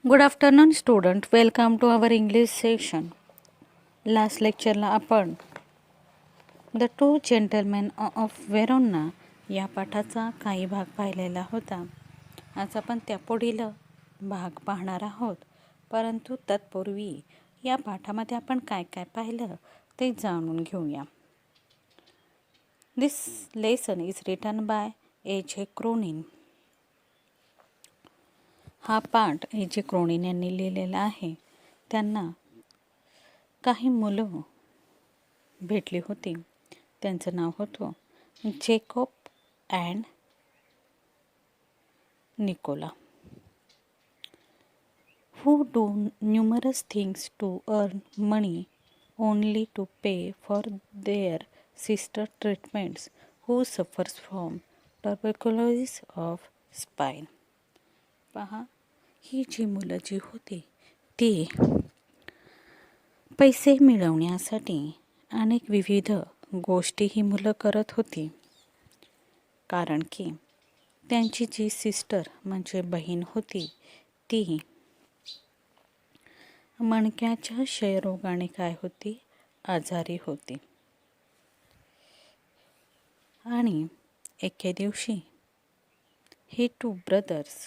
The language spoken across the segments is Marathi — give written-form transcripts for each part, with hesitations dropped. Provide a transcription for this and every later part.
Good afternoon student, welcome to our English session. Last लेक्चरला आपण the two gentlemen of Verona या पाठाचा काही भाग पाहिलेला होता. आज आपण त्या पुढील भाग पाहणार आहोत, परंतु तत्पूर्वी या पाठामध्ये आपण काय काय पाहिलं ते जाणून घेऊया. This lesson is written by A J. Cronin. हा पाठ ए.जे. क्रोनिन यांनी लिहिलेला आहे. त्यांना काही मुलं भेटली होती. त्यांचं नाव होतं Jacob and Nicola, who do numerous things to earn money only to pay for their sister treatments, who suffers from tuberculosis of spine. पहा, ही जी मुलं जी होती ती पैसे मिळवण्यासाठी अनेक विविध गोष्टी ही मुलं करत होती. कारण की त्यांची जी सिस्टर म्हणजे बहीण होती ती मणक्याच्या क्षयरोगाने काय होती, आजारी होती. आणि एके दिवशी हे टू ब्रदर्स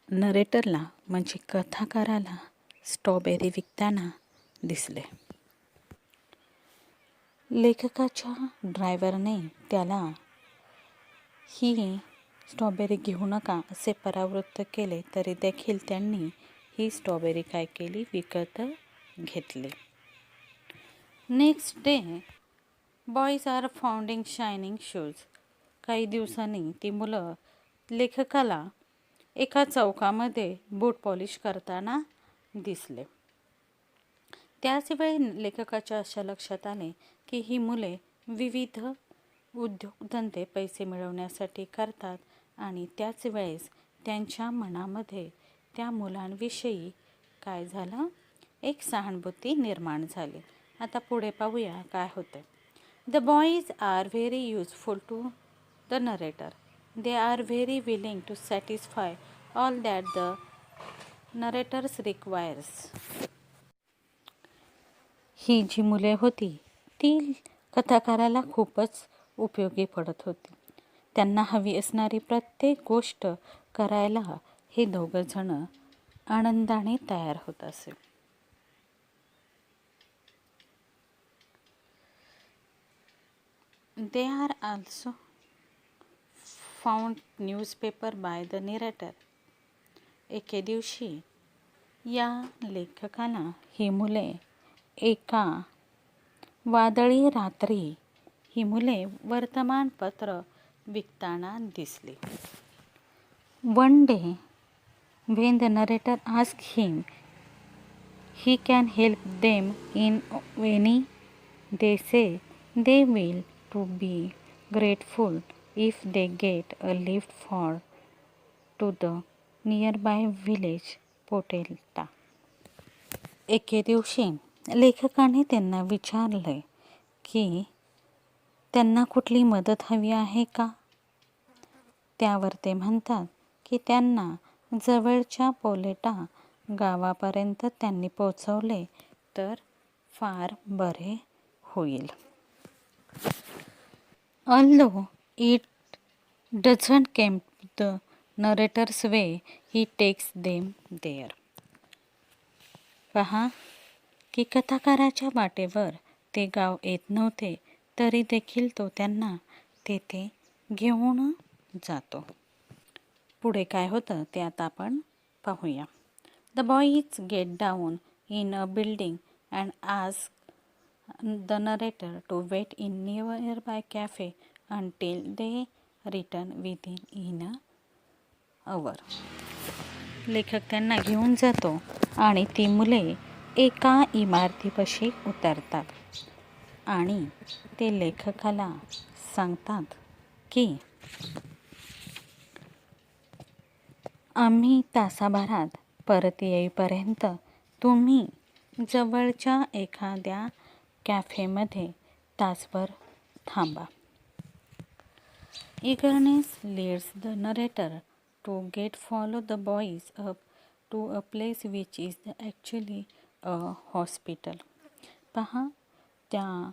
नरेटरला म्हणजे कथाकाराला स्ट्रॉबेरी विकताना दिसले. लेखकाच्या ड्रायव्हरने त्याला ही स्ट्रॉबेरी घेऊ नका असे परावृत्त केले, तरी देखील त्यांनी ही स्ट्रॉबेरी काय केली, विकत घेतली. Next day boys are founding shining shoes. काही दिवसांनी ती मुलं लेखकाला एका चौकामध्ये बूट पॉलिश करताना दिसले. त्याचवेळी लेखकाच्या अशा लक्षात आले की ही मुले विविध उद्योगधंदे पैसे मिळवण्यासाठी करतात आणि त्याच वेळेस त्यांच्या मनामध्ये त्या मुलांविषयी काय झालं, एक सहानुभूती निर्माण झाली. आता पुढे पाहूया काय होतं. The boys are very useful to the narrator. They are very willing to satisfy all that the narrator's requires. ही जी मुले होती ती कथाकाराला खूपच उपयोगी पडत होती. त्यांना हवी असणारी प्रत्येक गोष्ट करायला हे दोघं जण आनंदाने तयार होत असे. They are also found newspaper by the narrator. एके दिवशी या लेखकाला ही मुले एका वादळी रात्री ही मुले वर्तमानपत्र विकताना दिसली. One day when the narrator asks him he can help them in any, they say they will to be grateful if they get a lift for to the nearby village पोटेल्टा. एके दिवशी लेखकाने त्यांना विचारले की त्यांना कुठली मदत हवी आहे का. त्यावर ते म्हणतात की त्यांना जवळच्या पोलेटा गावापर्यंत त्यांनी पोचवले तर फार बरे होईल. Although it doesn't come the narrator's way, he takes them there. पहा की कथाकाराच्या वाटेवर ते गाव येत नव्हते, तरी देखील तो त्यांना तेथे घेऊन जातो. पुढे काय होतं ते आता आपण पाहूया. The boys get down in a building and ask the narrator to wait in nearby cafe until they return within hour. लेखक त्यांना घेऊन जातो आणि ती मुले एका इमारतीपाशी उतरतात आणि ते लेखकाला सांगतात की आम्ही तासाभरात परत येईपर्यंत तुम्ही जवळच्या एखाद्या कॅफेमध्ये तासभर थांबा. Eagerness leads the narrator to follow the boys up to a place which is actually a hospital. पहा, त्या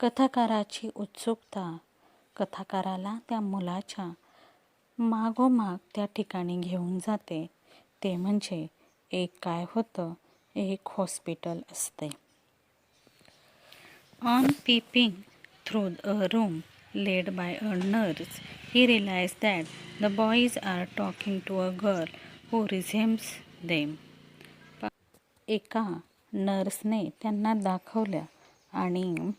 कथाकाराची उत्सुकता कथाकाराला त्या मुलाच्या मागोमाग त्या ठिकाणी घेऊन जाते. ते म्हणजे एक काय होतं, एक हॉस्पिटल असते. On peeping through a room led by a nurse, he realized that the boys are talking to a girl who resembles them. एका नर्सने त्यांना दाखवल्या आणि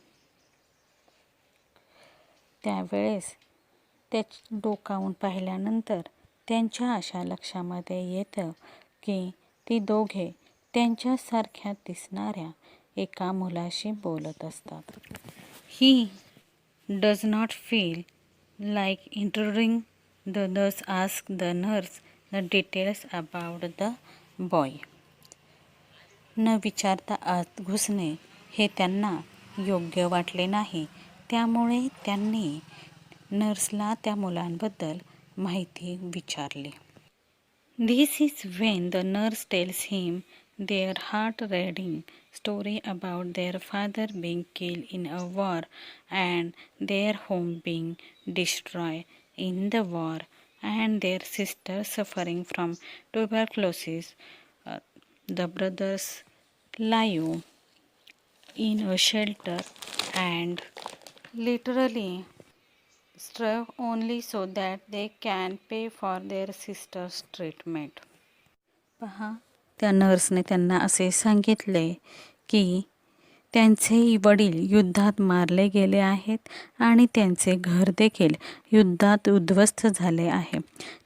त्यावेळेस डोकावून पाहिल्यानंतर त्यांच्या अशा लक्षामध्ये येतं की ती दोघे त्यांच्यासारख्या दिसणाऱ्या एका मुलाशी बोलत असतात. He does not feel like entering the nurse ask the nurse the details about the boy. न विचारता आत घुसणे हे त्यांना योग्य वाटले नाही. त्यामुळे त्यांनी नर्सला त्या मुलांबद्दल माहिती विचारली. This is when the nurse tells him their heart-rending story about their father being killed in a war and their home being destroyed in the war and their sister suffering from tuberculosis. The brothers live in a shelter and literally strive only so that they can pay for their sister's treatment. पहा, त्या नर्सने त्यांना असे सांगितले की त्यांचे वडील युद्धात मारले गेले आहेत आणि त्यांचे घर देखील युद्धात उद्ध्वस्त झाले आहे.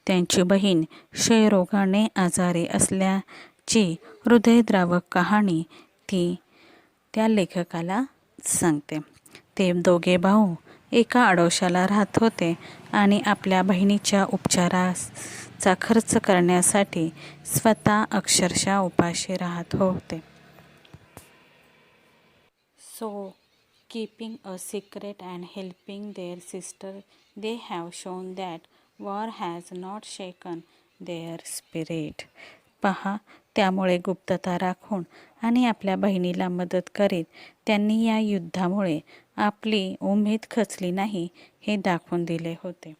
त्यांची बहीण क्षयरोगाने आजारी असल्याची हृदयद्रावक कहाणी ती त्या लेखकाला सांगते. ते दोघे भाऊ एका आडोशाला राहत होते आणि आपल्या बहिणीच्या उपचाराचा खर्च करण्यासाठी स्वतः अक्षरशः उपाशी राहत होते. So keeping a secret and helping their sister, they have shown that war has not shaken their spirit. पहा, त्यामुळे गुप्तता राखून आणि आपल्या बहिणीला मदत करीत त्यांनी या युद्धामुळे आपली उमेद खचली नाही हे दाखवून दिले होते.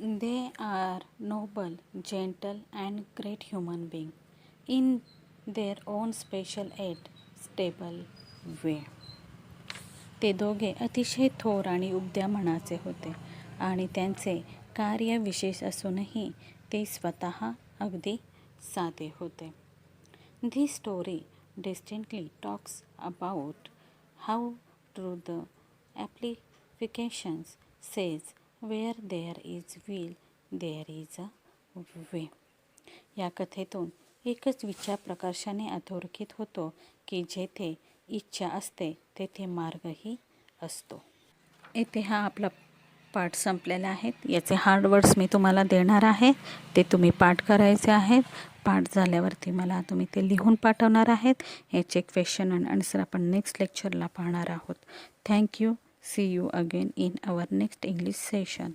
They are noble, gentle and great human being in their own special at stable way. ते दोघे अतिशय थोर आणि उबद्या मनाचे होते आणि त्यांचे कार्य विशेष असूनही ते स्वतः अगदी साधे होते. This story distinctly talks about how through the applications says where there is will there is a way. या कथेतून एकच विचार प्रकर्षाने अधोरेखित होतो की जेथे इच्छा असते तेथे मार्गही असतो. येथे हा आपला पाठ संपलेला आहे. याचे हार्ड वर्ड्स मी तुम्हाला देणार आहे, ते तुम्ही पाठ करायचे आहेत. पाठ झाल्यावरती मला तुम्ही ते लिहून पाठवणार आहेत. याचे क्वेश्चन अँड आन्सर आपण नेक्स्ट लेक्चरला पाहणार आहोत. Thank you. See you again in our next English session.